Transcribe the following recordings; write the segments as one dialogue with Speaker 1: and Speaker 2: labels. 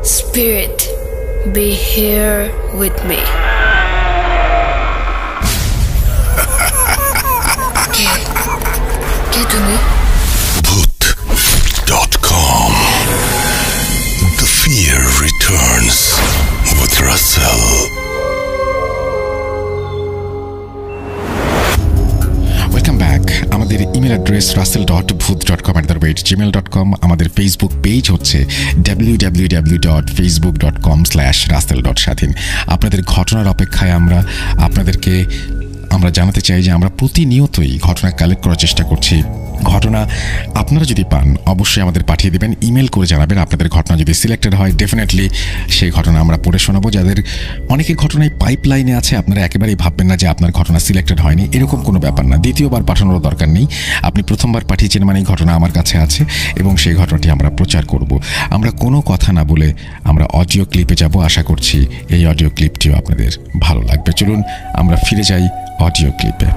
Speaker 1: Spirit, be here with me. কে তুমি?
Speaker 2: Bhoot.com. The fear returns with Russell.
Speaker 3: Welcome back. আমাদের email address russell.booth.com@gmail.com। আমাদের Facebook page হচ্ছে www.facebook.com/russell.shatin। আপনাদের ঘটনার অপেক্ষায় আমরা জানাতে চাই যে আমরা প্রতিনিয়তই ঘটনা কালেক্ট করার চেষ্টা করছি। ঘটনা আপনারা যদি পান অবশ্যই আমাদের পাঠিয়ে দেবেন, ইমেল করে জানাবেন। আপনাদের ঘটনা যদি সিলেক্টেড হয় ডেফিনেটলি সেই ঘটনা আমরা পড়ে শোনাবো। যাদের অনেকের ঘটনায় পাইপলাইনে আছে আপনারা একেবারেই ভাববেন না যে আপনার ঘটনা সিলেক্টেড হয়নি, এরকম কোনো ব্যাপার না। দ্বিতীয়বার পাঠানোর দরকার নেই। আপনি প্রথমবার পাঠিয়েছেন মানে এই ঘটনা আমার কাছে আছে এবং সেই ঘটনাটি আমরা প্রচার করব। আমরা কোনো কথা না বলে আমরা অডিও ক্লিপে যাব। আশা করছি এই অডিও ক্লিপটিও আপনাদের ভালো লাগবে। চলুন আমরা ফিরে যাই অডিও ক্লিপে।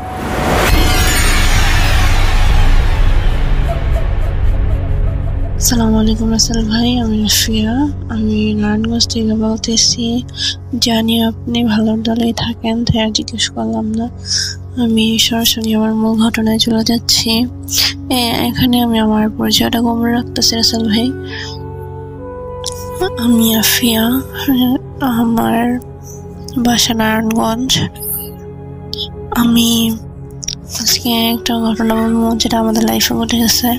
Speaker 4: আসসালামু আলাইকুম রাসেল ভাই, আমি রাফিয়া। আমি নারায়ণগঞ্জ থেকে বলতেছি। জানি আপনি ভালো দলেই থাকেন, তাই আর জিজ্ঞেস করলাম না। আমি সরাসরি আমার মূল ঘটনায় চলে যাচ্ছি। এখানে আমি আমার পরিচয়টা গোপন রাখতেছি রাসেল ভাই। আমি রাফিয়া, আমার বাসা নারায়ণগঞ্জ। আমি আজকে একটা ঘটনা বলবো যেটা আমাদের লাইফে ঘটে গেছে।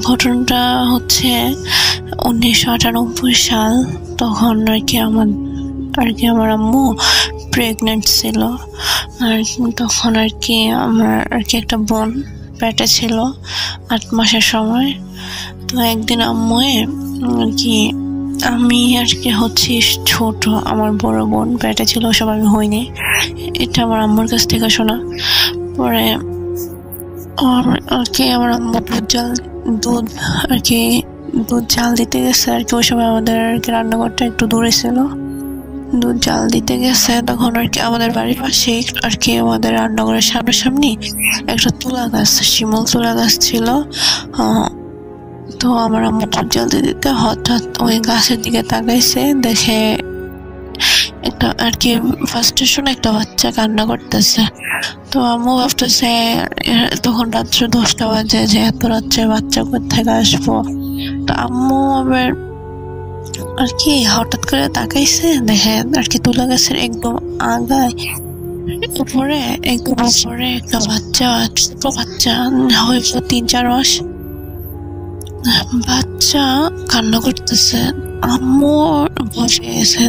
Speaker 4: ঘটনাটা হচ্ছে 1998 সাল। তখন আমার আম্মু প্রেগনেন্ট ছিল। আর তখন আমার একটা বোন পেটে ছিল 8 মাসের সময়। তো একদিন আমি হচ্ছি ছোট, আমার বড় বোন পেটে ছিল, সব আমি হইনি। এটা আমার আম্মুর কাছ থেকে শোনা। পরে আমার আম্মু দুধ জাল দিতে গেছে। ওই সময় আমাদের রান্নাঘরটা একটু দূরে ছিল। দুধ জাল দিতে গেছে তখন আমাদের বাড়ির পাশে আমাদের রান্নাঘরের সামনাসামনি একটা তুলা গাছ, শিমুল তুলা গাছ ছিল। তো আমার আম্মু দুধ জাল দিতে হঠাৎ ওই গাছের দিকে তাকাইছে, দেখে ফার্স্টে শুনে একটা বাচ্চা কান্না করতেছে। তো আম্মু ভাবতেছে, তখন রাত্রে 10টা বাজে, যে এত রাত্রে বাচ্চা কোথেকে আসবো। তো আম্মু আবার হঠাৎ করে তাকাইছে, দেখে তুলা গাছের একদম আগায় উপরে একটা বাচ্চা, ছোট বাচ্চা, হয়তো 3-4 মাস বাচ্চা কান্না করতেছে। আম্মু বসে গেছে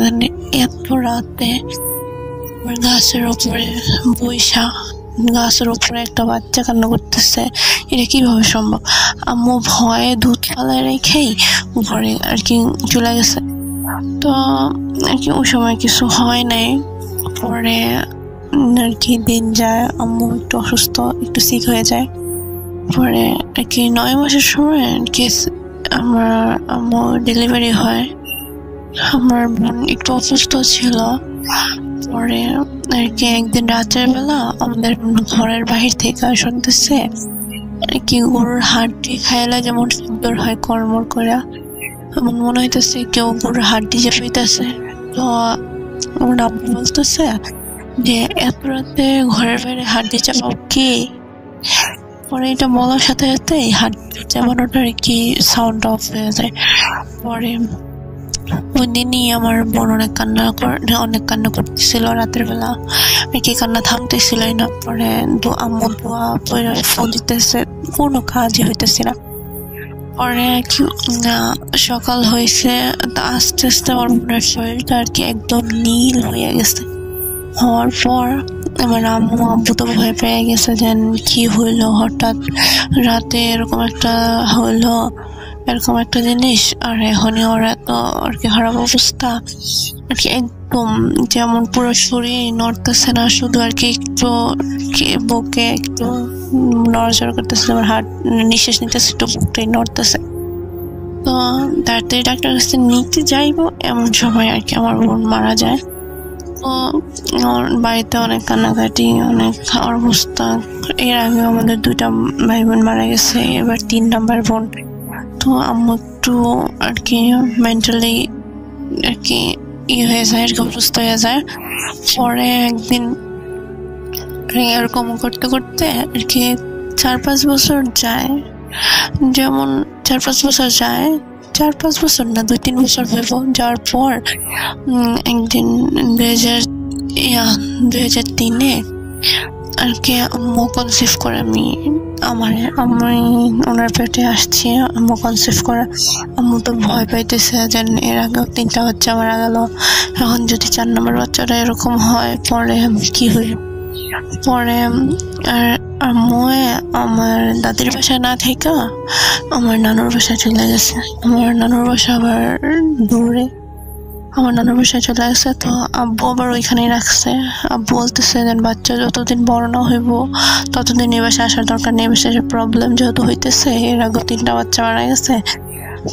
Speaker 4: এত রাতে গাছের উপরে একটা বাচ্চা কান্না করতেছে, এটা কিভাবে সম্ভব। আম্মু ভয়ে দুধ ফালায় রেখেই ঘরে চলে গেছে। তো ওই সময় কিছু হয় নাই। পরে দিন যায়, আম্মু একটু অসুস্থ, একটু সিক হয়ে যায়। পরে 9 মাসের সময় আমার আম্মু ডেলিভারি হয়। আমার বোন একটু অসুস্থ ছিল। পরে একদিন রাতের বেলা আমাদের ঘরের বাহির থেকে শুনতেছে গরুর হাড্ডি খাইলে যেমন সুন্দর হয় কর্মর করে, এমন মনে হইতেছে কেউ গরুর হাড্ডি চাপাইতেছে। তো আমার আম্মু বলতেছে যে এত রাতে ঘরের বাইরে হাড্ডি চাপাও কি? পরে এটা বলার সাথে সাথে হাড্ডি চাপানোটা সাউন্ড অফ হয়ে যায়। পরে ওই দিনই আমার বোন অনেক কান্না করতেছিল রাতের বেলা, কান্না থামতেছিল না। পরে আম্মু ফোন দিতেছে, কোনো কাজই হইতেছে না। পরে সকাল হয়েছে, আস্তে আস্তে আমার বোনের শরীরটা একদম নীল হয়ে গেছে। হওয়ার পর আমার আব্বু তো ভয় পেয়ে গেছে যে কি হইলো, হঠাৎ রাতে এরকম একটা জিনিস। আর এখনই ওরা তো খারাপ অবস্থা, একদম যেমন পুরো শরীর নড়তেছে না, শুধু একটু বুকে একটু নড়াচড়া করতেছে, আমার হার্ট নিঃশ্বাস নিতেছে, একটু বুকটাই নড়তেছে। তো তাড়াতাড়ি ডাক্তার কাছে নিতে যাইবো এমন সময় আমার বোন মারা যায়। তো আমার বাড়িতে অনেক কান্নাকাটি, অনেক অবস্থা। এর আগে আমাদের 2টা ভাই বোন মারা গেছে, এবার 3 নাম্বার বোন। তো তো আম্মু একটু আর কি মেন্টালি আর কি হয়ে যায়, আর কি অসুস্থ হয়ে যায়। পরে একদিন এরকম করতে করতে আর কি 4-5 বছর যায়, যেমন 4-5 বছর যায়, 4-5 বছর না 2-3 বছর হইব। যাওয়ার পর একদিন 2003-এ আর কি আম্মু কনসিভ করে। আমি ওনার পেটে আসছি, আম্মু কনসিভ করে। আম্মু তো ভয় পাইতেছে যে এর আগেও 3টা বাচ্চা মারা গেল, এখন যদি 4 নম্বর বাচ্চাটা এরকম হয় পরে কি হইল। পরে আর আম্মু আমার দাদির বাসায় না থেকে আমার নানুর বাসায় চলে গেছে। আমার নানুর বাসা আবার দূরে, আমার নানুর বাসায় চলে গেছে। তো আব্বু আবার ওইখানেই রাখছে। আব্বু বলতেছে যে বাচ্চা যতদিন বড় না হইব ততদিন এই বাসায় আসার দরকার নেই, বাসায় প্রবলেম যেহেতু হইতেছে, এর আগে 3টা বাচ্চা মারা গেছে,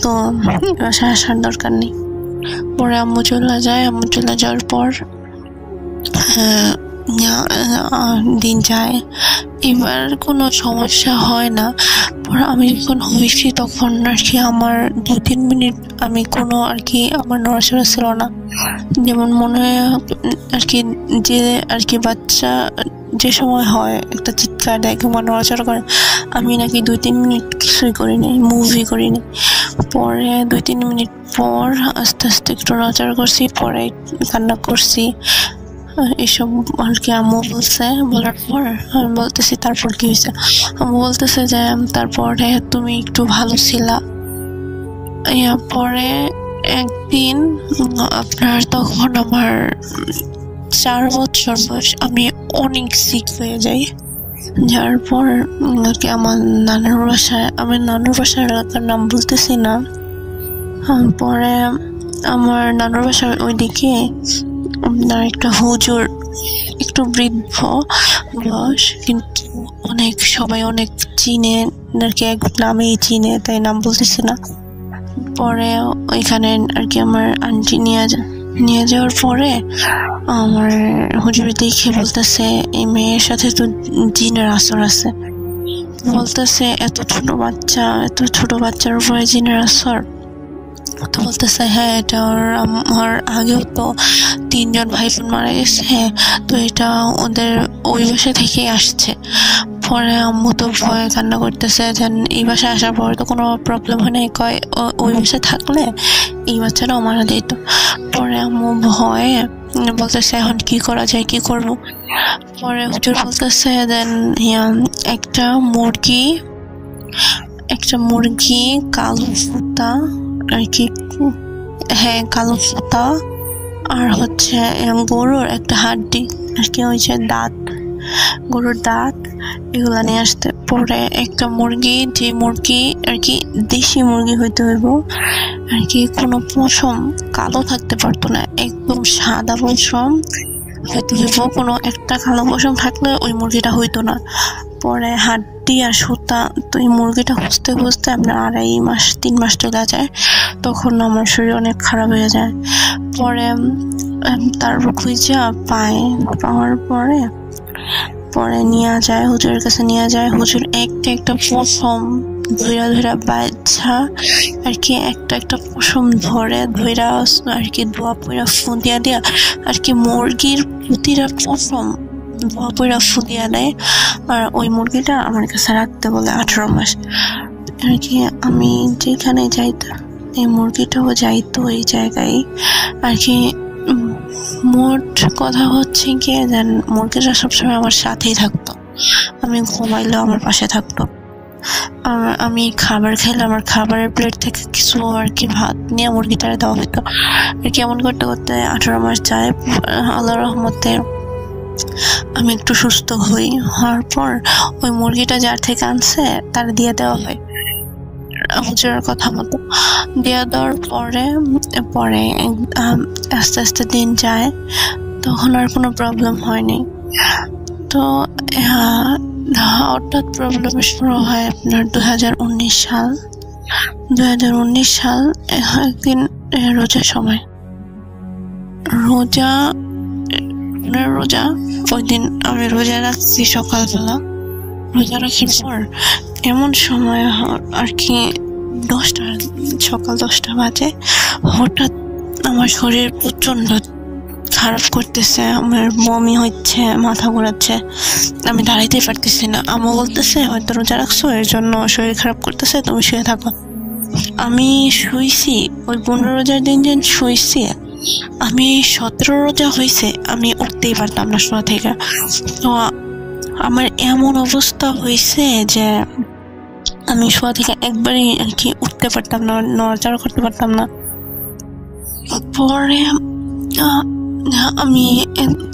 Speaker 4: তো এই বাসায় আসার দরকার নেই। পরে আম্মু চলে যায়। আম্মু চলে যাওয়ার পর দিন যায়, এবার কোনো সমস্যা হয় না। পরে আমি যখন হয়েছি তখন আর কি আমার 2-3 মিনিট আমি কোনো আর কি আমার নড়াচড়া ছিল না। যেমন মনে হয় আর কি যে আর কি বাচ্চা যে সময় হয় একটা চিৎকার দেয় কিংবা নড়াচড়া করে, আমি নাকি 2-3 মিনিট কিছুই করিনি, মুভি করিনি। পরে 2-3 মিনিট পর আস্তে আস্তে একটু নড়াচড়া করছি, পরে কান্না করছি, এসব আর কি আম্মু বলছে। বলার পর আমি বলতেছি তারপর কি হয়েছে। আম্মু বলতেছে যে তারপরে তুমি একটু ভালো ছিলা। পরে একদিন আপনার তখন আমার 4 বছর বয়স, আমি অনেক সিক হয়ে যাই। যার পর কি আমার নানুর বাসায়, আমি নানুর বাসার এলাকার নাম বলতেছি না, পরে আমার নানুর বাসার ওইদিকে আপনার একটা হুজুর, একটু বৃদ্ধ বয়স, কিন্তু অনেক সবাই অনেক চিনে আর কি, এক নামেই চিনে, তাই নাম বলতেছি না। পরে ওইখানে আর কি আমার আন্টি নিয়ে যাওয়ার পরে আমার হুজুর দেখে বলতেছে এই মেয়ের সাথে তো জিনের আসর আছে। বলতেছে এত ছোট বাচ্চার উপরে জিনের আসর। তো বলতেছে হ্যাঁ, এটা আমার আগেও তো 3 জন ভাই বোন মারা গেছে, হ্যাঁ, তো এটা ওদের ওই বাসা থেকেই আসছে। পরে আম্মু তো ভয়ে কান্না করতেছে, যেন এই বাসায় আসার পরে তো কোনো প্রবলেম হয় নাই, কয় ওই বাসায় থাকলে এই বাচ্চাটাও মারা যেত। পরে আম্মু ভয়ে বলতেছে এখন কি করা যায়, কি করব। পরে হুজুর বলতেছে দেন একটা মুরগি কালো ফুটা আর কি, হ্যাঁ কালো ফুটা, আর হচ্ছে গরুর একটা হাড্ডি আর কি, ওই যে দাঁত, গরুর দাঁত, এগুলা নিয়ে আসতে। পরে একটা মুরগি, যে মুরগি আর কি দেশি মুরগি হইতে হইব আর কি, কোনো পশম কালো থাকতে পারতো না, একদম সাদা পশম হইতে হইব, কোনো একটা কালো পশম থাকলে ওই মুরগিটা হইতো না। পরে হাড্ডি আর সুতা, তো এই মুরগিটা খুঁজতে খুঁজতে আপনার 2.5-3 মাস চলে যায়। তখন আমার শরীর অনেক খারাপ হয়ে যায়। পরে তারপর খুঁজে পাওয়ার পরে নিয়ে যায় হুজুরের কাছে, নিয়ে যায়। হুজুর একটা পশম ধৈরা বাচ্চা আর কি, একটা পশম ধরে আর কি ধোয়া পয়রা ফুঁদিয়া দিয়া আর কি মুরগির প্রতিটা পশম ধোয়া পয়রা ফুঁদিয়া দেয়। আর ওই মুরগিটা আমার কাছে রাখতে বলে 18 মাস আর কি। আমি যেখানে যাইতাম এই মুরগিটাও যাইতো এই জায়গায় আর কি। মোট কথা হচ্ছে কি, যেন মুরগিটা সবসময় আমার সাথেই থাকতো, আমি ঘুমাইলেও আমার পাশে থাকতো। আমি খাবার খাইলে আমার খাবারের প্লেট থেকে কিছু আর কি ভাত নিয়ে মুরগিটারে দেওয়া হতো আর কি। এমন করতে করতে 18 মাস যায়। আল্লাহর রহমতে আমি একটু সুস্থ হওয়ার পর ওই মুরগিটা যার থেকে আনছে তার দিয়ে দেওয়া হয় হুজুরের কথা মতো। দিয়ে দেওয়ার পরে আস্তে আস্তে দিন যায়, তখন আর কোনো প্রবলেম হয়নি। তো হঠাৎ প্রবলেম শুরু হয় আপনার 2019 সাল একদিন রোজার সময়, রোজা ওই দিন আমি রোজা রাখছি। সকালবেলা রোজা রাখার পর এমন সময় আর কি সকাল 10টা বাজে। হঠাৎ আমার শরীর প্রচন্ড খারাপ করতেছে, আমার বমি হচ্ছে, মাথা ঘোরাচ্ছে, আমি দাঁড়াইতে পারতেছি না। আম্মু বলতেছে হয়তো রোজা রাখছো এর জন্য শরীর খারাপ করতেছে, তুমি শুয়ে থাকো। আমি শুইছি, ওই 15 রোজার দিন যেন শুইছি, আমি 17 রোজা হয়েছে আমি উঠতেই পারতাম না শোয়া থেকে। তো আমার এমন অবস্থা হয়েছে যে আমি শোয়া থেকে একবারই আর কি উঠতে পারতাম না, নড়াচড়া করতে পারতাম না। পরে আমি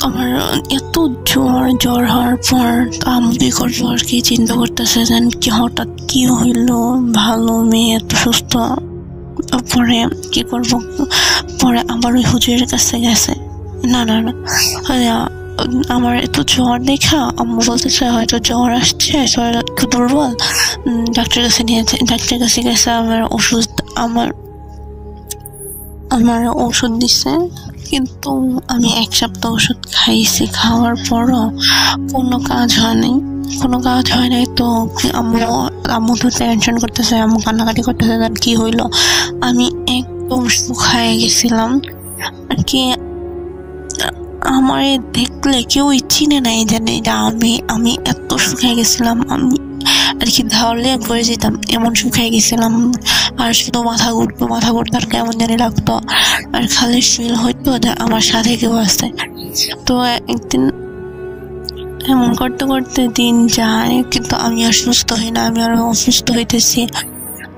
Speaker 4: আমার এত জ্বর হওয়ার পর আম্মু কি করবো আর কি চিন্তা করতেছে, যেন কি হঠাৎ কি হইলো, ভালো মেয়ে এত সুস্থ, পরে কি করব। পরে আবার ওই হুজুরের কাছে গেছে, না আমার এত জ্বর দেখা আম্মু বলতেছে হয়তো জ্বর আসছে, শরীর একটু দুর্বল, ডাক্তারের কাছে নিয়েছে। ডাক্তারের কাছে গেছে, আমার ওষুধ দিছে, কিন্তু আমি 1 সপ্তাহ ওষুধ খাওয়ার পরও কোনো কাজ হয় নাই। তো আম্মু তো টেনশন করতেছে, আম্মু কান্নাকাটি করতেছে, কি হইলো। আমি একদম শুকায় গেছিলাম আর কি, আমার দেখলে কেউই চিনে নাই, জানে এটা আমি এত শুকায় গেছিলাম। আমি আর কি ধাওয়ালে পড়ে যেতাম, এমন শুকায় গেছিলাম। আর শুধু মাথা ঘুরতো আর কেমন জানি লাগতো, আর খালি ফিল হইতো আমার সাথে কেউ আছে। তো একদিন এমন করতে করতে দিন যায়, কিন্তু আমি আর সুস্থ হই না, আমি আরো অসুস্থ হইতেছি।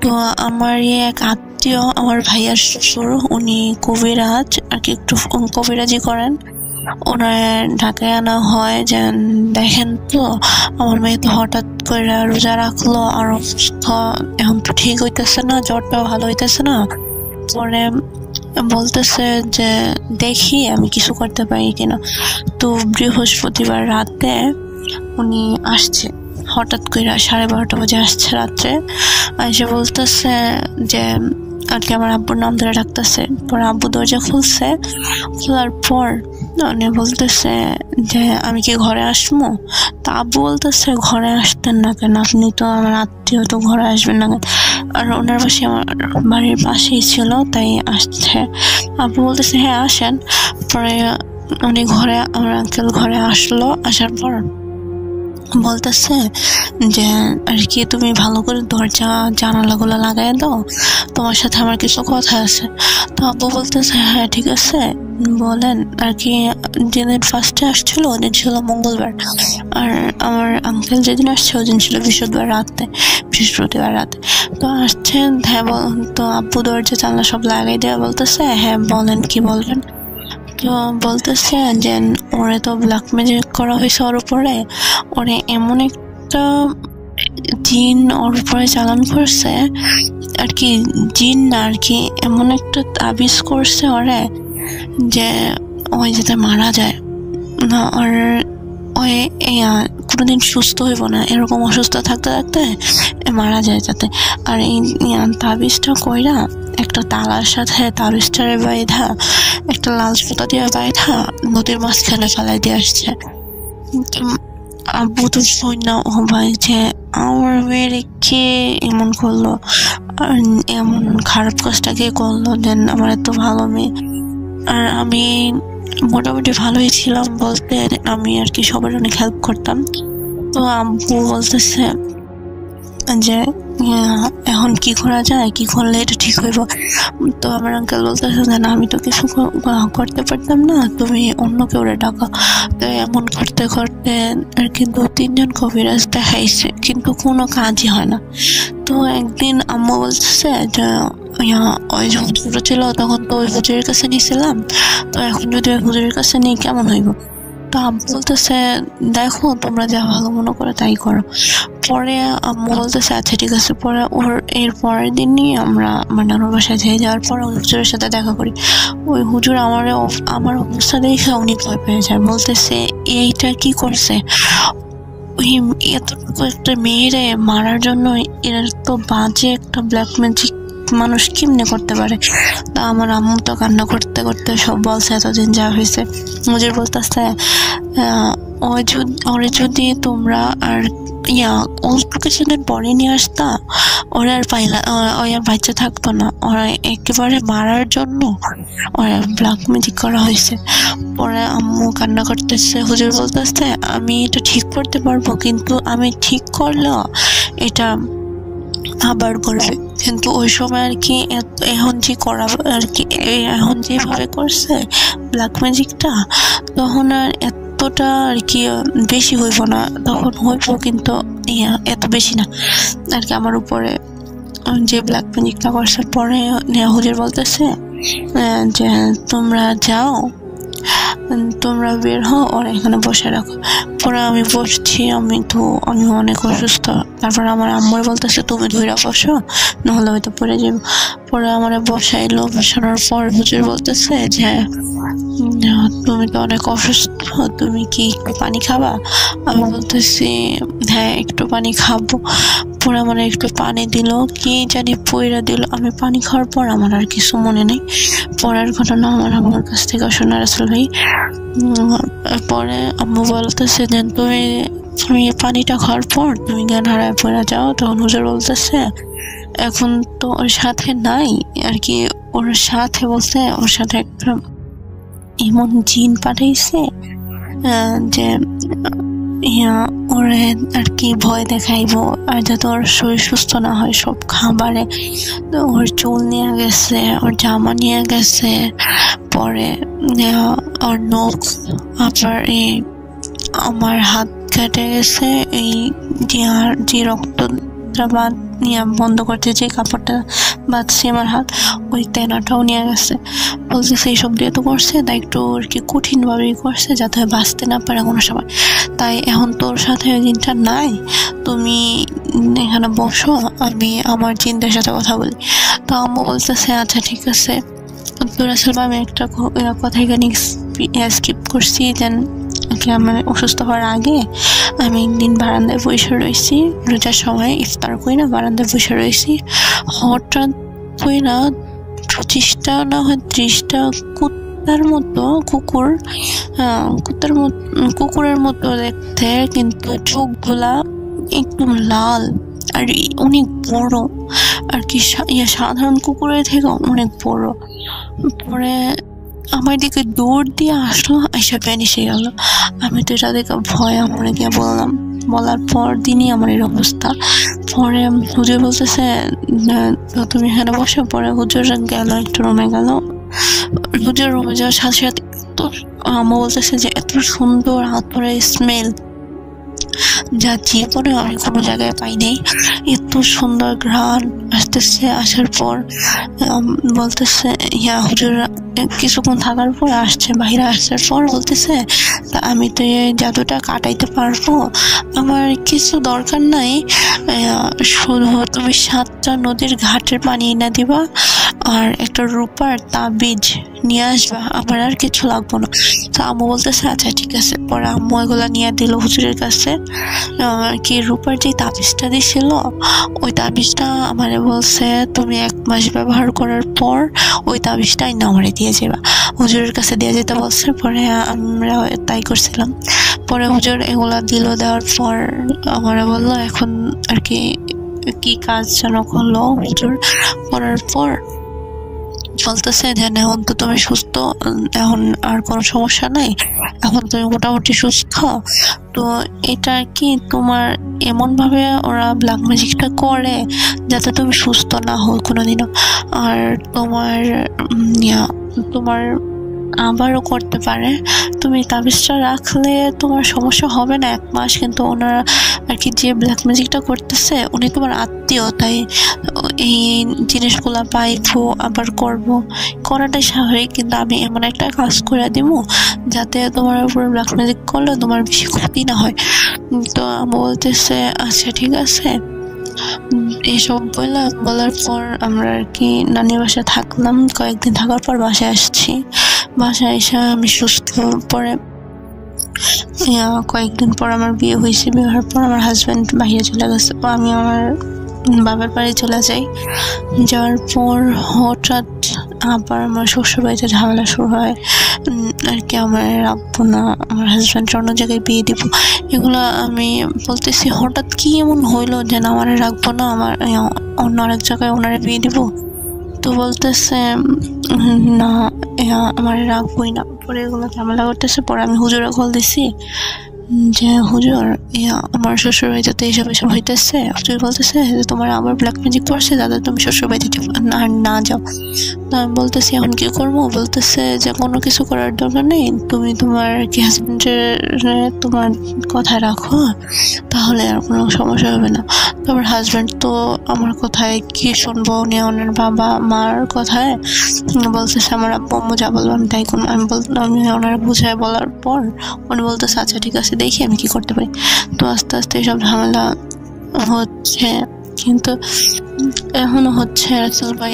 Speaker 4: তো আমার এক আত্মীয়, আমার ভাইয়ার শ্বশুর, উনি কবিরাজ আর কি, একটু কবিরাজি করেন। ওনার ঢাকায় আনা হয় যে দেখেন তো আমার মেয়ে তো হঠাৎ করে রোজা রাখলো আর অসুস্থ, এখন তো ঠিক হইতেছে না, জ্বরটাও ভালো হইতেছে না। পরে বলতেছে যে দেখি আমি কিছু করতে পারি কিনা। তো বৃহস্পতিবার রাতে উনি আসছে, হঠাৎ করে 12:30 বাজে আসছে রাত্রে, এসে বলতেছে যে আর কি আমার আব্বুর নাম ধরে ডাকতেছে। পরে আব্বু দরজা খুলছে, খোলার পর উনি বলতেছে যে আমি কি ঘরে আসবো। তা আব্বু বলতেছে ঘরে আসতেন না কেন, আপনি তো আমার আত্মীয়, তো ঘরে আসবেন না কেন। আর ওনার পাশে আমার বাড়ির পাশেই ছিল, তাই আসছে। আব্বু বলতেছে হ্যাঁ আসেন। পরে উনি আমার আঙ্কেল ঘরে আসলো, আসার পর বলতেছে যে আর কি তুমি ভালো করে দরজা জানালাগুলো লাগাই দাও, তোমার সাথে আমার কিছু কথা আছে। তো আব্বু বলতেছে হ্যাঁ ঠিক আছে বলেন। আর কি যেদিন ফার্স্টে আসছিল ওদিন ছিল মঙ্গলবার, আর আমার আঙ্কেল যেদিন আসছে ওদিন ছিল বৃহস্পতিবার রাতে। তো আসছেন, হ্যাঁ তো আব্বু দরজা জানলা সব লাগাই দেওয়া, বলতেছে হ্যাঁ বলেন কি বলবেন। তো বলতেছে যে ওরে তো ব্ল্যাক ম্যাজিক করা হয়েছে ওর উপরে, ওরে এমন একটা জিন ওর উপরে চালান করছে আর কি, জিন না আর কি, এমন একটা তাবিজ করছে ওরে যে ওই যাতে মারা যায় না, আর ওই কোনোদিন সুস্থ হইব না, এরকম অসুস্থ থাকতে থাকতে মারা যায় যাতে। আর এই তাবিজটা কইরা একটা তালার সাথে তাবিজটারে বাইধা, একটা লাল সুতা দিয়ে বাইধা নদীর মাঝখানে ফেলাই দিয়ে আসছে। আব্বু তো শুন না ও ভাই যে আমার মেয়ের কে এমন করলো, আর এমন খারাপ কাজটা কে করলো, দেন আমার এত ভালো মেয়ে। আর আমি মোটামুটি ভালোই ছিলাম বলতে, আমি আর কি সবার অনেক হেল্প করতাম। তো আব্বু বলতেছে যে এখন কি করা যায়, কি করলে এটা ঠিক হইব। তো আমার আঙ্কেল বলতেছে না আমি তো কিছু করতে পারতাম না, তুমি অন্য কেউ ডাকা। তো এমন করতে করতে আর কি 2-3 জন কবিরাজ দেখাইছে, কিন্তু কোনো কাজই হয় না। তো একদিন আম্মু বলতেছে যে ওই যখন ছোট ছিল তখন তো ওই হুজুরের কাছে নিয়েছিলাম, তো এখন যদি ওই হুজুরের কাছে নিয়ে কেমন হইব। তো আম্মু বলতেছে দেখো তোমরা যা ভালো মনে করে তাই করো। পরে আম্মু বলতেছে আচ্ছা ঠিক আছে। পরে এর পরের দিনই আমরা আমার নানুর বাসায় যাওয়ার পর ওই হুজুরের সাথে দেখা করি। ওই হুজুর আমার অবস্থা দেখে উনি ভয় পেয়ে যায়, বলতেছে এইটা কি করছে, ওই এতটুকু একটা মেয়েরে মারার জন্য এর তো বাজে একটা ব্ল্যাক ম্যাজিক মানুষ কেমনে করতে পারে। তা আমার আম্মু তো কান্না করতে করতে সব বলছে এতদিন যা হয়েছে। হুজুর বলতেছে ওরে যদি তোমরা আর অল্প কিছুদিন পরে নিয়ে আসতা, ওরা আর পাইলা, ওই আর বাচ্চা থাকতো না। ওরা একেবারে মারার জন্য ওরা ব্ল্যাক ম্যাজিক করা হয়েছে। পরে আম্মু কান্না করতেছে, হুজুর বলতেছে আমি এটা ঠিক করতে পারবো, কিন্তু আমি ঠিক করলেও এটা আবার করবে। কিন্তু ওই সময় আর কি এখন যে করা আর কি, এখন যেভাবে করছে ব্ল্যাক ম্যাজিকটা, তখন আর এতটা আর কি বেশি হইব না, তখন হইব কিন্তু এত বেশি না আর কি আমার উপরে যে ব্ল্যাক ম্যাজিকটা করছে। পরে হুজুর বলতেছে যে তোমরা যাও, তোমরা বের হও, ওরা এখানে বসে রাখো। পরে আমি বসছি, আমি অনেক অসুস্থ। তারপর আমার আম্মুর বলতেছে তুমি ধইরা বসো, নাহলে হয়তো পড়ে যাবো। পরে আমার বসাইলো, বসানোর পর হুজুর বলতেছে যে তুমি তো অনেক অসুস্থ, তুমি কি একটু পানি খাবা? আমি বলতেছি হ্যাঁ একটু পানি খাবো। পরে আমার একটু পানি দিল, কি জানি পয়রা দিল। আমি পানি খাওয়ার পর আমার আর কিছু মনে নেই। পরের ঘটনা আমার আম্মুর কাছ থেকে শোনা রাসেল ভাই। পরে আম্মু বলতেছে যে তুমি পানিটা খাওয়ার পর তুমি জ্ঞান হারায় পড়ে যাও। তখন হুজুর বলতেছে এখন তো ওর সাথে নাই আর কি, ওর সাথে বলতে ওর সাথে একটা এমন জিন পাঠাইছে যে ওরে আর কি ভয় দেখাইবো, আর যাতে ওর শরীর সুস্থ না হয়। সব খাবারে ওর চুল নিয়ে গেছে, ওর জামা নিয়ে গেছে, পরে ওর নখ, আবার আমার হাত কেটে গেছে। এই যে রক্তটা বন্ধ করতে যে কাপড়টা বাঁধছে আমার হাত, ওই তেনাটাও নিয়ে গেছে। বলতেছে এইসব দিয়ে তো করছে, তাই একটু আর কি কঠিনভাবেই করছে যাতে বাঁচতে না পারে কোনো সময়। তাই এখন তোর সাথে ওই দিনটা নাই, তুমি এখানে বসো, আমি আমার চিন্তার সাথে কথা বলি। তো আম্মু বলতেছে আচ্ছা ঠিক আছে। তো রাসেল ভাই আমি একটা কথা এখানে স্কিপ করছি, যেন আমার অসুস্থ হওয়ার আগে আমি একদিন বারান্দায় বসে রয়েছি, রোজার সময় ইফতার করি না, বারান্দায় বসে রয়েছি। হঠাৎ কই না 25টা না হয় 30টা কুকুরের মতো দেখতে, কিন্তু চোখগুলা একদম লাল আর অনেক বড় আর কি, সাধারণ কুকুরের থেকে অনেক বড়। পরে আমার দিকে দৌড় দিয়ে আসলো, এসে ভ্যানিশে গেল। আমি তো এটা দেখে ভয় আমার গিয়ে বলার পর দিনই আমার এর অবস্থা। পরে হুজুর বলতেছে তুমি এখানে বসে। পরে হুজুর গেল, একটা রুমে গেল। হুজুর রুমে যাওয়ার সাথে সাথে আম্মু বলতেছে যে এত সুন্দর আতরের স্মেল যা জীবনে আমি কোনো জায়গায় পাই নাই। এত সুন্দর ঘ্রাণ আসতেছে। আসার পর বলতেছে হুজুর কিছুক্ষণ থাকার পর আসছে, বাইরে আসার পর বলতেছে আমি তো এই জাদুটা কাটাইতে পারবো, আমার কিছু দরকার নাই, শুধু তুমি 7টা নদীর ঘাটের পানি এনে দিবা আর একটা রূপার তাবিজ নিয়ে আসবা, আমার আর কিছু লাগবো না। তো আম্মু বলতেছে আচ্ছা ঠিক আছে। পরে আম্মু এগুলা নিয়ে দিল হুজুরের কাছে। কি রূপার যে তাবিজটা দিছিল, ওই তাবিজটা আমারে বলছে তুমি 1 মাস ব্যবহার করার পর ওই তাবিজটাই না আমারে দিয়ে যাবা, হুজুরের কাছে দিয়ে যেতে বলছে। পরে আমরা তাই করছিলাম। পরে হুজুর এগুলা দিল, দেওয়ার পর আমারে বললো এখন আর কি কাজ যেন করলো হুজুর। করার পর বলতেছে যে এখন তো তুমি সুস্থ, এখন আর কোনো সমস্যা নাই, এখন তুমি মোটামুটি সুস্থ। তো এটা কি তোমার এমন ভাবে ওরা ব্ল্যাক ম্যাজিকটা করে যাতে তুমি সুস্থ না হও কোনোদিনও, আর তোমার আবারও করতে পারে। তুমি তাবিজটা রাখলে তোমার সমস্যা হবে না 1 মাস। কিন্তু ওনারা আর কি যে ব্ল্যাক ম্যাজিকটা করতেছে উনি তোমার আত্মীয়, তাই এই জিনিসগুলা পাইবো আবার করাটাই স্বাভাবিক। কিন্তু আমি এমন একটা কাজ করে দিব যাতে তোমার উপরে ব্ল্যাক ম্যাজিক করলে তোমার বেশি ক্ষতি না হয়। তো আমি বলতেছে আচ্ছা ঠিক আছে। এইসব বলার পর আমরা আর কি নানির বাসায় থাকলাম। কয়েকদিন থাকার পর বাসায় আসছি। বাসায় এসে আমি সুস্থ। পরে কয়েকদিন পর আমার বিয়ে হয়েছে। বিয়ে হওয়ার পর আমার হাজব্যান্ড বাইরে চলে গেছে, আমি আমার বাবার বাড়ি চলে যাই। যাওয়ার পর হঠাৎ আবার আমার শ্বশুর বাড়িতে ঝামেলা শুরু হয়। আর কি আমার রাখবো না, আমার হাজব্যান্ড অন্য জায়গায় বিয়ে দিব। এগুলো আমি বলতেছি হঠাৎ কি এমন হইলো যে আমার রাখবো না, আমার অন্য আরেক জায়গায় ওনারা বিয়ে দিব। তো বলতেছে না আমার রাখবোই না। পরে এগুলো ঝামেলা করতেছে। পরে আমি হুজুরে কল দিছি যে হুজুর আমার শ্বশুর বাড়িতে তো এইসব হইতেছে। হুজুর বলতেছে যে তোমার আবার ব্ল্যাক ম্যাজিক করছে, দাদা তুমি শ্বশুর বাড়িতে না যাও। তো আমি বলতেছি এখন কি করবো? বলতেছে যে কোনো কিছু করার দরকার নেই, তুমি তোমার কি হাজবেন্ডের তোমার কথা রাখো, তাহলে আর কোনো সমস্যা হবে না। তো আমার হাজবেন্ড তো আমার কথায় কি শুনবো, উনি ওনার বাবা মার কথায় বলতেছে আমার আব্বু আম্মু যা বলবো আমি তাই করবো। আমি ওনারা বুঝায় বলার পর উনি বলতেছে আচ্ছা ঠিক আছে দেখি আমি কি করতে পারি। তো আস্তে আস্তে এসব ঝামেলা হচ্ছে, কিন্তু এখনো হচ্ছে রাসেল ভাই,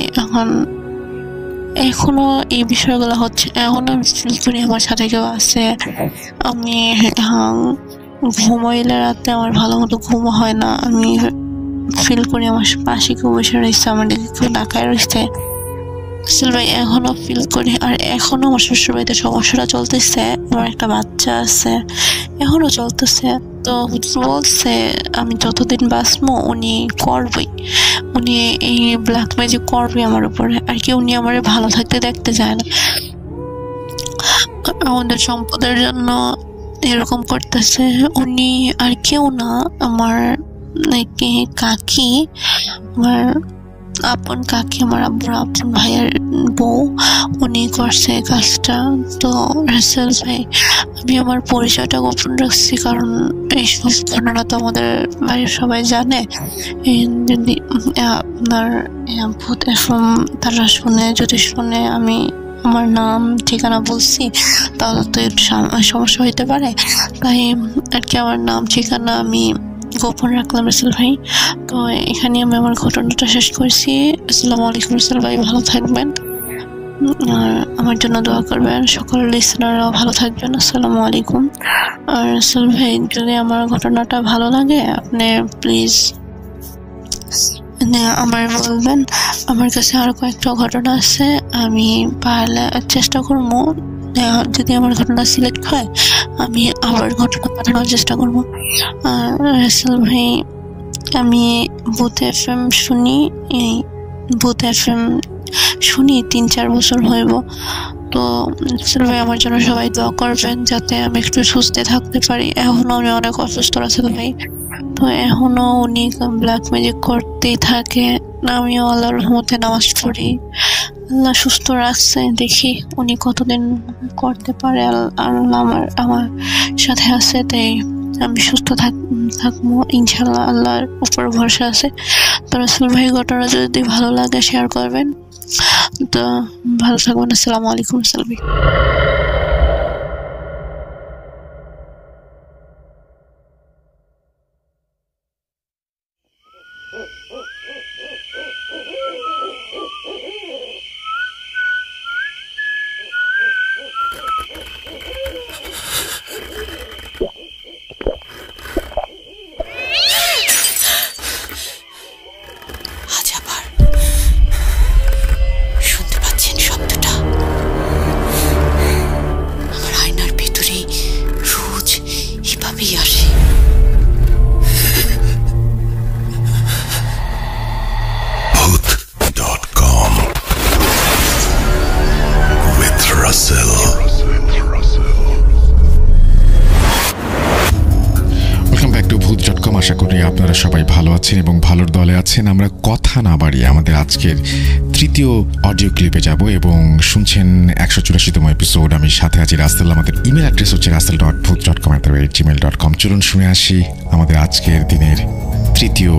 Speaker 4: এখনো এই বিষয়গুলো হচ্ছে। এখনো আমি ফিল করি আমার সাথে কেউ আছে। আমি ঘুমাইলে রাতে আমার ভালো মতো ঘুম হয় না, আমি ফিল করি আমার পাশে কেউ বসে রয়েছে, আমার দিকে কেউ ডাকায় রয়েছে। রাসেল ভাই এখনো ফিল করি। আর এখনো আমার শ্বশুর বাড়িতে সমস্যাটা চলতেছে, আমার একটা বাচ্চা আছে, এখনো চলতেছে। তো বলছে আমি যতদিন বাঁচবো উনি করবই, উনি এই ব্ল্যাক ম্যাজিক করবে আমার উপরে। আর কি উনি আমার ভালো থাকতে দেখতে চায় না, আমাদের সম্পদের জন্য এরকম করতেছে। উনি আর কেউ না, আমার নাকি কাকি, আমার আপন কাকি, আমার আব্বুর আপন ভাইয়ের বউ, উনি করছে কাজটা। তো রাসেল ভাই আমি আমার পরিচয়টা গোপন রাখছি, কারণ এইসব ঘটনা তো আমাদের বাড়ির সবাই জানে। যদি আপনার ভূত এফএম তারা যদি শুনে আমি আমার নাম ঠিকানা বলছি তাহলে তো সমস্যা হইতে পারে, তাই আর কি আমার নাম ঠিকানা আমি গোপন রাখলাম রাসেল ভাই। তো এখানে আমি আমার ঘটনাটা শেষ করছি। আসসালামু আলাইকুম রাসেল ভাই, ভালো থাকবেন আর আমার জন্য দোয়া করবেন। সকল লিসনাররাও ভালো থাকবেন। আসসালামু আলাইকুম। আর রাসেল ভাই যদি আমার ঘটনাটা ভালো লাগে আপনি প্লিজ আমার বলবেন। আমার কাছে আরো কয়েকটা ঘটনা আছে, আমি পারলে চেষ্টা করবো, যদি আমার ঘটনা সিলেক্ট হয় আমি আবার ঘটনা পাঠানোর চেষ্টা করবো। আর রাসেল ভাই আমি ভূত এফএম শুনি, এই ভূত এফএম শুনি 3-4 বছর হইব। তো রাসেল ভাই আমার জন্য সবাই দোয়া করবেন যাতে আমি একটু সুস্থ থাকতে পারি। এখনো আমি অনেক অসুস্থ রাসেল ভাই, তো এখনো উনি ব্ল্যাক ম্যাজিক করতেই থাকে। আমিও আল্লাহর রহমতে নামাজ পড়ি, আল্লাহ সুস্থ রাখছে, দেখি উনি কতদিন করতে পারে। আল্লাহ আমার সাথে আছে, তাই আমি সুস্থ থাকবো ইনশাল্লাহ, আল্লাহর উপর ভরসা আছে। তো রাসেল ভাই ঘটনা যদি ভালো লাগে শেয়ার করবেন। তো ভালো থাকবেন। আসসালামু আলাইকুম রাসেল ভাই।
Speaker 3: আশা করি আপনারা সবাই ভালো আছেন এবং ভালোর দলে আছেন। আমরা কথা না বাড়িয়ে আমাদের আজকের তৃতীয় অডিও ক্লিপে যাব এবং শুনছেন 184তম এপিসোড। আমি সাথে আছি রাসেল। আমাদের ইমেল অ্যাড্রেস হচ্ছে rasel.bhoot.com@gmail.com। চলুন শুনে আসি আমাদের আজকের দিনের তৃতীয়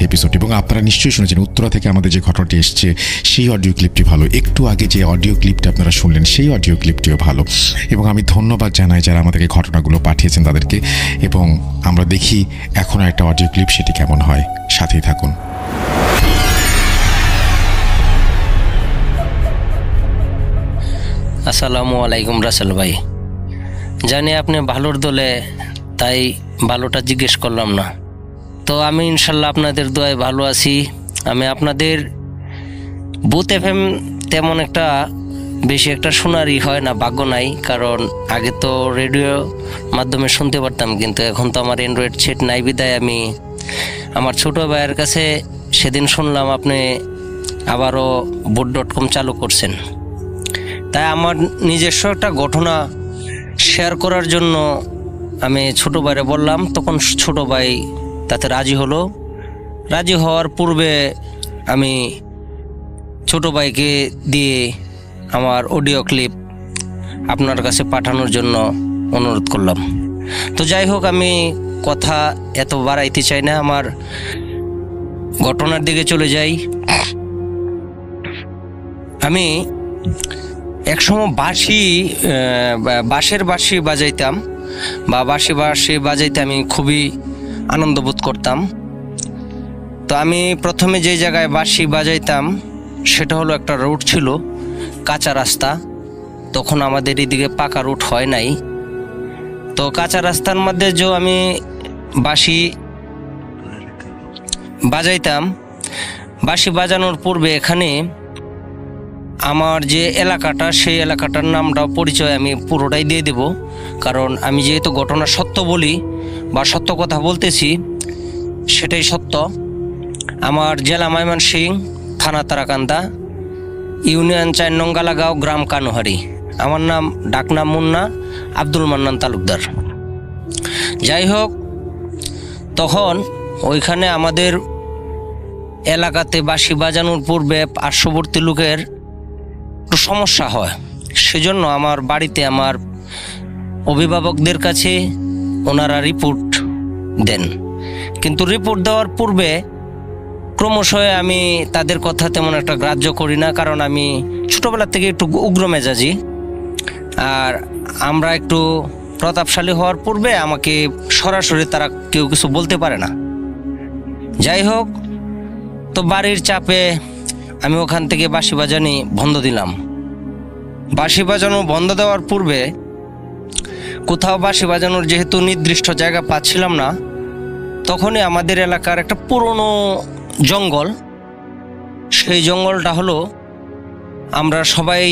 Speaker 3: এপিসোড। এবং আপনারা নিশ্চয়ই শুনেছেন উত্তরা থেকে আমাদের যে ঘটনাটি এসছে সেই অডিও ক্লিপটি ভালো, একটু আগে যে অডিও ক্লিপটি আপনারা শুনলেন সেই অডিও ক্লিপটিও ভালো। এবং আমি ধন্যবাদ জানাই যারা আমাদেরকে ঘটনাগুলো পাঠিয়েছেন তাদেরকে। এবং আমরা দেখি এখন একটা অডিও ক্লিপ, সেটি কেমন হয়। সাথেই থাকুন।
Speaker 5: আসসালামু আলাইকুম রাসেল ভাই, জানি আপনি ভালোর দলে, তাই ভালোটা জিজ্ঞেস করলাম না। তো আমি ইনশাল্লাহ আপনাদের দোয়ায় ভালো আছি। আমি আপনাদের ভূত এফএম তেমন একটা বেশি একটা শোনারই হয় না, ভাগ্য নাই। কারণ আগে তো রেডিও মাধ্যমে শুনতে পারতাম, কিন্তু এখন তো আমার অ্যান্ড্রয়েড সেট নাই বিদায় আমি আমার ছোট ভাইয়ের কাছে সেদিন শুনলাম আপনি আবারও boat.com চালু করছেন। তাই আমার নিজস্ব একটা ঘটনা শেয়ার করার জন্য আমি ছোট ভাইরে বললাম। তখন ছোট ভাই তাতে রাজি হলো। রাজি হওয়ার পূর্বে আমি ছোট ভাইকে দিয়ে আমার অডিও ক্লিপ আপনার কাছে পাঠানোর জন্য অনুরোধ করলাম। তো যাই হোক, আমি কথা এত বাড়াইতে চাই না, আমার ঘটনার দিকে চলে যাই। আমি একসময় বাঁশের বাঁশি বাজাইতাম, বা বাঁশি বাজাইতে আমি খুবই আনন্দ বোধ করতাম। তো আমি প্রথমে যে জায়গায় বাঁশি বাজাইতাম সেটা হলো একটা রুট ছিল, কাঁচা রাস্তা। তখন আমাদের এদিকে পাকা রুট হয় নাই। তো কাঁচা রাস্তার মধ্যে যে আমি বাঁশি বাজাইতাম, বাঁশি বাজানোর পূর্বে এখানে আমার যে এলাকাটা, সেই এলাকাটার নামটা পরিচয় আমি পুরোটাই দিয়ে দেব। কারণ আমি যেহেতু ঘটনা সত্য বলি বা সত্য কথা বলতেছি, সেটাই সত্য। আমার জেলা ময়মনসিংহ, থানা তারাকান্দা, ইউনিয়ন 4 নং গালাগাঁও, গ্রাম কানুহারি। আমার নাম ডাকনাম মুন্না আব্দুল মান্নান তালুকদার। যাই হোক, তখন ওইখানে আমাদের এলাকাতে বাঁশি বাজানোর পূর্বে পার্শ্ববর্তী লোকের একটু সমস্যা হয়। সেজন্য আমার বাড়িতে আমার অভিভাবকদের কাছে ওনারা রিপোর্ট দেন। কিন্তু রিপোর্ট দেওয়ার পূর্বে ক্রমশ আমি তাদের কথা তেমন একটা গ্রাহ্য করি না, কারণ আমি ছোটোবেলা থেকে একটু উগ্র মেজাজি। আর আমরা একটু প্রতাপশালী হওয়ার পূর্বে আমাকে সরাসরি তারা কেউ কিছু বলতে পারে না। যাই হোক, তো বাড়ির চাপে আমি ওখান থেকে বাঁশি বাজানি বন্ধ দিলাম। বাঁশি বাজানো বন্ধ দেওয়ার পূর্বে কোথাও বাঁশি বাজানোর যেহেতু নির্দিষ্ট জায়গা পাচ্ছিলাম না, তখনই আমাদের এলাকার একটা পুরনো জঙ্গল, সেই জঙ্গলটা হলো, আমরা সবাই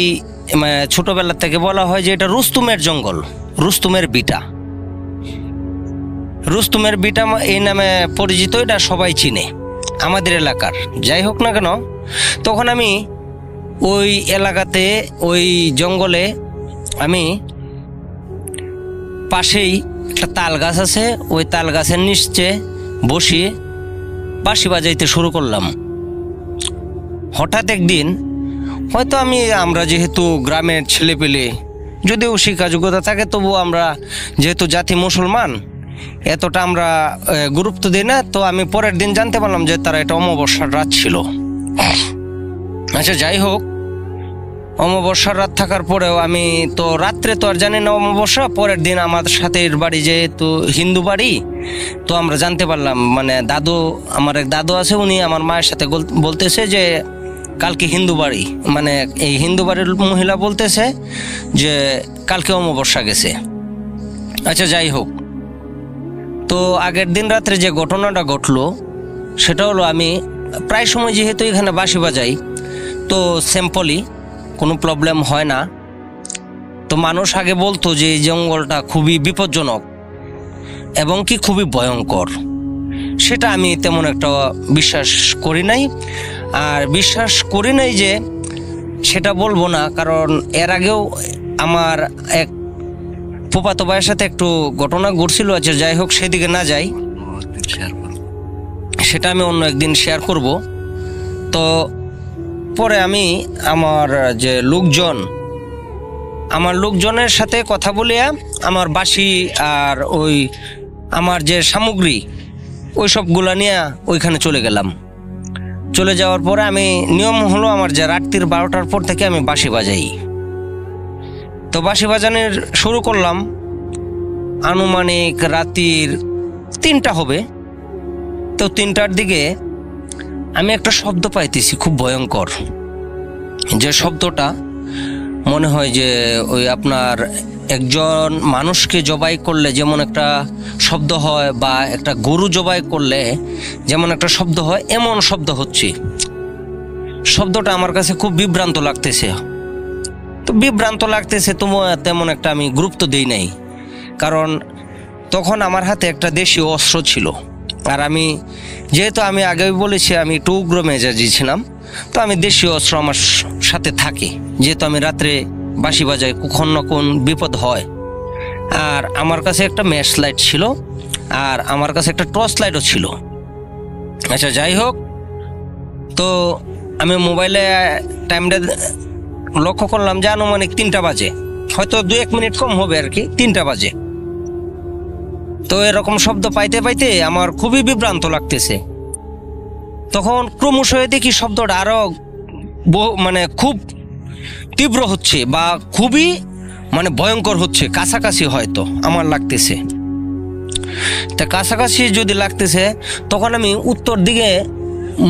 Speaker 5: ছোটবেলা থেকে বলা হয় যে এটা রুস্তুমের জঙ্গল, রুস্তুমের বিটা। রুস্তুমের বিটা এই নামে পরিচিত, এটা সবাই চিনে আমাদের এলাকার। যাই হোক না কেন, তখন আমি ওই এলাকাতে, ওই জঙ্গলে, আমি পাশেই একটা তাল গাছ আছে, ওই তাল গাছের নিচে বসিয়ে বাঁশি বাজাইতে শুরু করলাম। হঠাৎ একদিন, হয়তো আমরা যেহেতু গ্রামের ছেলেপেলে, যদিও শিক্ষাযোগ্যতা থাকে, তবুও আমরা যেহেতু জাতি মুসলমান, এতটা আমরা গুরুত্ব দিই না। তো আমি পরের দিন জানতে পারলাম যে তারা এটা অমাবস্যার রাত ছিল। আচ্ছা, যাই হোক, অমাবস্যার রাত থাকার পরেও আমি তো রাত্রে তো আর জানি না অমাবস্যা। পরের দিন আমার সাথে বাড়ি যেহেতু হিন্দু বাড়ি, তো আমরা জানতে পারলাম, দাদু, আমার এক দাদু আছে, উনি আমার মায়ের সাথে বলতেছে যে কালকে হিন্দু বাড়ি, এই হিন্দু বাড়ির মহিলা বলতেছে যে কালকে অমাবস্যা গেছে। আচ্ছা, যাই হোক, তো আগের দিন রাত্রে যে ঘটনাটা ঘটলো সেটা হলো, আমি প্রায় সময় যেহেতু এখানে বাঁশি বাজাই, তো সিম্পলি কোনো প্রবলেম হয় না। তো মানুষ আগে বলতো যে এই জঙ্গলটা খুবই বিপজ্জনক এবং কি খুবই ভয়ঙ্কর। সেটা আমি তেমন একটা বিশ্বাস করি নাই। আর বিশ্বাস করি নাই যে সেটা বলবো না, কারণ এর আগেও আমার এক ফুফাতো ভাইয়ের সাথে একটু ঘটনা ঘটছিল। আছে, যাই হোক, সেদিকে না যাই, সেটা আমি অন্য একদিন শেয়ার করব। তো পরে আমি আমার যে লোকজনের সাথে কথা বলিয়া আমার বাঁশি আর ওই আমার যে সামগ্রী, ওই সবগুলা নিয়ে ওইখানে চলে গেলাম। চলে যাওয়ার পরে আমি, নিয়ম হলো আমার যে রাত্রির 12টার পর থেকে আমি বাঁশি বাজাই। তো বাঁশি বাজানোর শুরু করলাম, আনুমানিক রাত্রির 3টা হবে। তো 3টার দিকে আমি একটা শব্দ পাইতেছি, খুব ভয়ঙ্কর। যে শব্দটা মনে হয় যে ওই আপনার একজন মানুষকে জবাই করলে যেমন একটা শব্দ হয়, বা একটা গরু জবাই করলে যেমন একটা শব্দ হয়, এমন শব্দ হচ্ছে। শব্দটা আমার কাছে খুব বিভ্রান্ত লাগতেছে। বিভ্রান্ত লাগতেছে, তেমন একটা আমি গুরুত্ব দিই নাই, কারণ তখন আমার হাতে একটা দেশীয় অস্ত্র ছিল। আর আমি যেহেতু আমি আগেই বলেছি আমি একটু উগ্র মেজাজি ছিলাম, তো আমি দেশীয় অস্ত্র আমার সাথে থাকে, যেহেতু আমি রাত্রে বাঁশি বাজাই, কখন না কোন বিপদ হয়। আর আমার কাছে একটা ম্যাচ লাইট ছিল, আর আমার কাছে একটা টর্চ লাইটও ছিল। আচ্ছা, যাই হোক, তো আমি মোবাইলে টাইমটা লক্ষ্য করলাম যে আনুমানিক 3টা বাজে, হয়তো 2-1 মিনিট কম হবে আর কি, 3টা বাজে। তো এরকম শব্দ পাইতে পাইতে আমার খুবই বিভ্রান্ত লাগতেছে। তখন ক্রমশ দেখি শব্দটা আরো মানে খুব তীব্র হচ্ছে, বা খুবই মানে ভয়ঙ্কর হচ্ছে, কাছাকাছি হয়তো আমার লাগতেছে। তা কাছাকাছি যদি লাগতেছে, তখন আমি উত্তর দিকে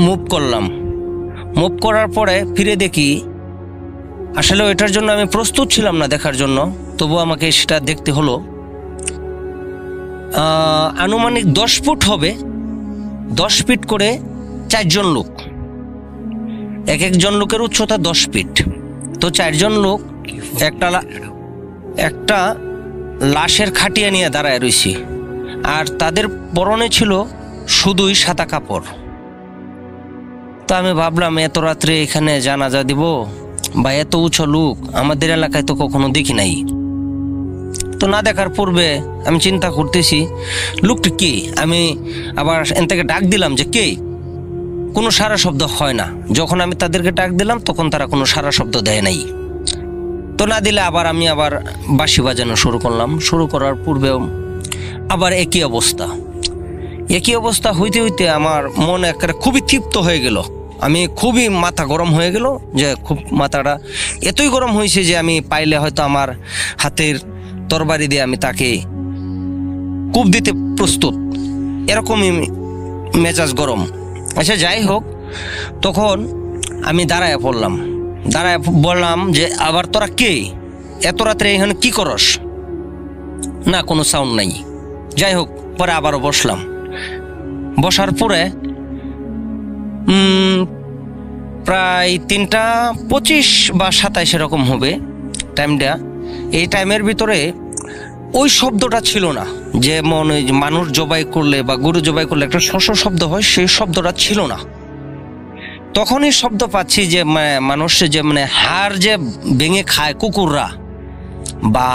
Speaker 5: মুভ করলাম। মুভ করার পরে ফিরে দেখি, আসলে এটার জন্য আমি প্রস্তুত ছিলাম না দেখার জন্য, তবু আমাকে সেটা দেখতে হলো। আনুমানিক 10 ফুট হবে, 10 ফিট করে 4 জন লোক, এক একজন লোকের উচ্চতা 10 ফিট। তো 4 জন লোক একটা লাশের খাটিয়া নিয়ে দাঁড়ায় রয়েছে, আর তাদের পরনে ছিল শুধুই সাদা কাপড়। তো আমি ভাবলাম, এত রাত্রে এখানে জানাজা দিব বা এত উঁচু লোক আমাদের এলাকায় তো কখনো দেখি নাই। তো না দেখার পূর্বে আমি চিন্তা করতেছি লোকটি কে। আমি আবার এন থেকে ডাক দিলাম যে কে, কোনো সারা শব্দ হয় না। যখন আমি তাদেরকে ডাক দিলাম তখন তারা কোনো সারা শব্দ দেয় নাই। তো না দিলে আমি আবার বাঁশি বাজানো শুরু করলাম। শুরু করার পূর্বেও আবার একই অবস্থা হইতে হইতে আমার মন একেবারে খুবই তৃপ্ত হয়ে গেল। আমি খুবই মাথা গরম হয়ে গেল, যে খুব মাথাটা এতই গরম হয়েছে যে আমি পাইলে হয়তো আমার হাতের তরবারি দিয়ে আমি তাকে কূপ দিতে প্রস্তুত, এরকমই মেজাজ গরম। আচ্ছা, যাই হোক, তখন আমি দাঁড়ায় বললাম যে আবার তোরা কে, এত রাত্রে এখানে কি করস? না, কোনো সাউন্ড নাই। যাই হোক, পরে আবারও বসলাম। বসার পরে প্রায় 3:25 বা 27 এরকম হবে টাইমটা। এই টাইমের ভিতরে ওই শব্দটা ছিল না, যে মানুষ জবাই করলে বা গরু জবাই করলে একটা শস্য শব্দ হয়, সেই শব্দটা ছিল না। তখনই শব্দ পাচ্ছি যে মানুষ যে হাড় যে ভেঙে খায় কুকুররা, বা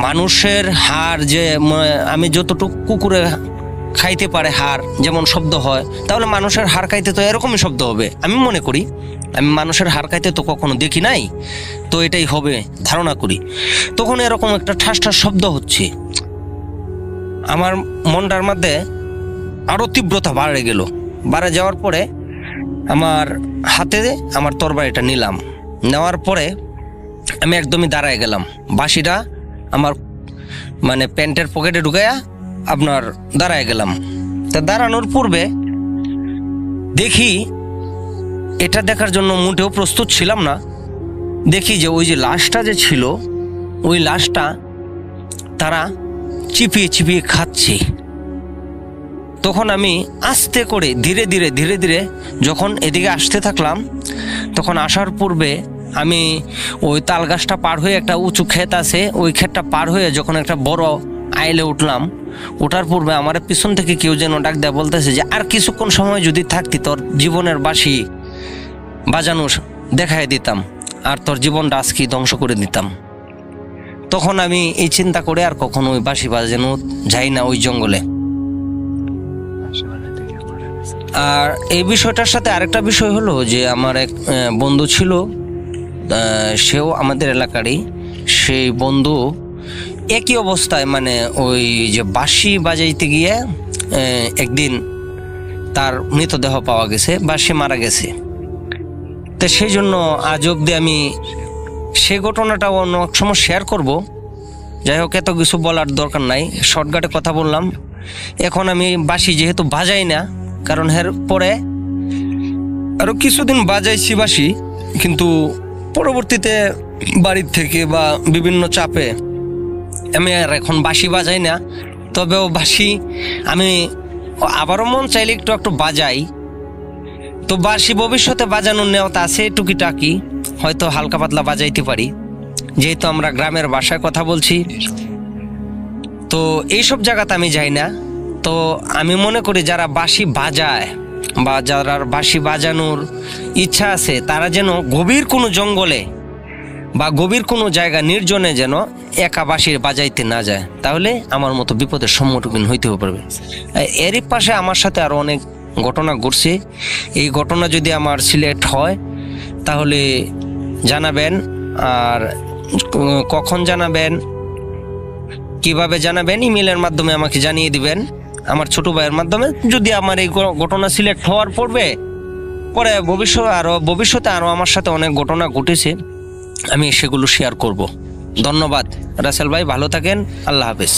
Speaker 5: মানুষের হাড় যে আমি যতটুকু কুকুরে খাইতে পারে হাড় যেমন শব্দ হয়, তাহলে মানুষের হাড় খাইতে তো এরকমই শব্দ হবে আমি মনে করি। আমি মানুষের হাড় খাইতে তো কখনো দেখি নাই, তো এটাই হবে ধারণা করি। তখন এরকম একটা ঠাস ঠাস শব্দ হচ্ছে, আমার মনটার মধ্যে আরো তীব্রতা বাড়ে যাওয়ার পরে আমার হাতে আমার তরবারিটা নিলাম। নেওয়ার পরে আমি একদমই দাঁড়ায় গেলাম, বাঁশিটা আমার প্যান্টের পকেটে ঢুকাইয়া আপনার দাঁড়ায় গেলাম। তা দাঁড়ানোর পূর্বে দেখি, এটা দেখার জন্য মোটেও প্রস্তুত ছিলাম না, দেখি যে ওই যে লাশটা যে ছিল, ওই লাশটা তারা চিপিয়ে খাচ্ছে। তখন আমি আস্তে করে ধীরে ধীরে যখন এদিকে আসতে থাকলাম, তখন আসার পূর্বে আমি ওই তাল গাছটা পার হয়ে একটা উঁচু ক্ষেত আছে, ওই ক্ষেতটা পার হয়ে যখন একটা বড় আইলে উঠলাম, ওঠার পূর্বে আমার পিছন থেকে কেউ যেন ডাক দেয়া বলতেছে যে আর কিছুক্ষণ সময় যদি থাকতি তোর জীবনের বাঁশি বাজানো দেখাই দিতাম, আর তোর জীবনটা আজকে ধ্বংস করে দিতাম। তখন আমি এই চিন্তা করে আর কখনো ওই বাঁশি বাজানো যাই না ওই জঙ্গলে। আর এই বিষয়টার সাথে আরেকটা বিষয় হলো যে আমার এক বন্ধু ছিল, সেও আমাদের এলাকারই। সেই বন্ধু একই অবস্থায় ওই যে বাঁশি বাজাইতে গিয়ে একদিন তার মৃতদেহ পাওয়া গেছে বা সে মারা গেছে। তো সেই জন্য আজ অব্দি আমি সে ঘটনাটা অন্য সময় শেয়ার করব। যাই হোক, এত কিছু বলার দরকার নাই, শর্টকাটে কথা বললাম। এখন আমি বাঁশি যেহেতু বাজাই না, কারণ এর পরে আরো কিছুদিন বাজাইছি বাঁশি, কিন্তু পরবর্তীতে বাড়ির থেকে বা বিভিন্ন চাপে আমি আর এখন বাঁশি বাজাই না। তবেও বাঁশি আমি আবারও মন চাইলে একটু বাজাই। তো বাঁশি ভবিষ্যতে বাজানোর নেওয়া আছে টুকিটাকি, হয়তো হালকা পাতলা বাজাইতে পারি। যেহেতু আমরা গ্রামের ভাষায় কথা বলছি, তো এইসব জায়গাতে আমি যাই না। তো আমি মনে করি যারা বাঁশি বাজায় বা যারা বাঁশি বাজানোর ইচ্ছা আছে তারা যেন গভীর কোনো জঙ্গলে বা গভীর কোনো জায়গা নির্জনে যেন একা বাঁশি বাজাইতে না যায়, তাহলে আমার মতো বিপদের সম্মুখীন হইতে পারবে। এরই পাশে আমার সাথে আরও অনেক ঘটনা ঘটছে। এই ঘটনা যদি আমার সিলেক্ট হয় তাহলে জানাবেন, আর কখন জানাবেন, কিভাবে জানাবেন, ইমেলের মাধ্যমে আমাকে জানিয়ে দিবেন আমার ছোট ভাইয়ের মাধ্যমে। যদি আমার এই ঘটনা সিলেক্ট হওয়ার পরে ভবিষ্যতে আরও আমার সাথে অনেক ঘটনা ঘটেছে, আমি সেগুলো শেয়ার করব। ধন্যবাদ রাসেল ভাই, ভালো থাকেন, আল্লাহ হাফেজ।